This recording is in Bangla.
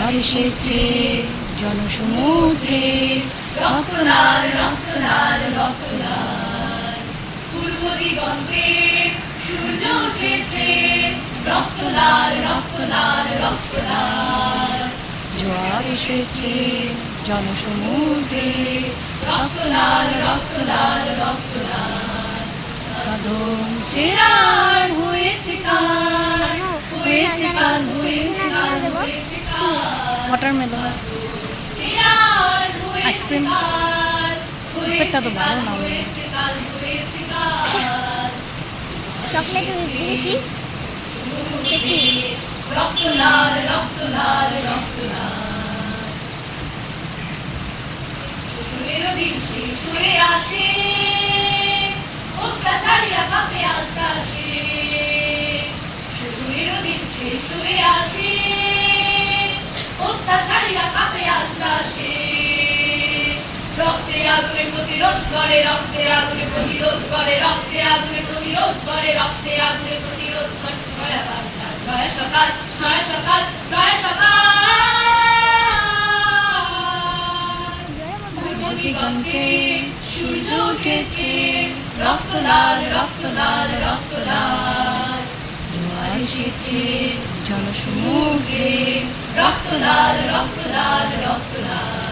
জোয়ার এসেছে জনসমুদ্রে, রক্ত লাল রক্ত লাল রক্ত লাল। পূর্ব দিগন্তে সূর্য উঠেছে, রক্ত লাল রক্ত লাল রক্ত লাল। জোয়ার এসেছে জনসমুদ্রে, রক্ত লাল রক্ত লাল রক্ত লাল। কদম ছেড়ার হয়েছে কাল, হয়েছে কাল, হয়েছে কাল, হয়েছে কাল। ওয়াটারমেলন, আইসক্রিম, পেটটা তো ভালো না। চকলেট বেশি রক্ত লাল রক্ত লাল রক্ত লাল। শ্বশুরেরও দিন শেষ হয়ে আসে, অত্যাচারীরা কাঁপে আস্তে আসে। শ্বশুরেরও দিন শেষ হয়ে আসে, অত্যাচারীরা কাঁপে আস্তে আসে। রক্তে আগুনে প্রতিরোধ করে, রক্তে আগুনে প্রতিরোধ করে, রক্তে আগুনে প্রতিরোধ করে, রক্তে আগুনে প্রতিরোধ করে। নয়া বাংলার নয়া সকাল, নয়া সকাল, নয়া সকাল। পূর্ব দিগন্তে সূর্য উঠেছে, রক্ত লাল রক্ত লাল রক্ত লাল। জোয়ার এসেছে জনসমুদ্রে, রক্ত লাল রক্ত লাল রক্ত লাল।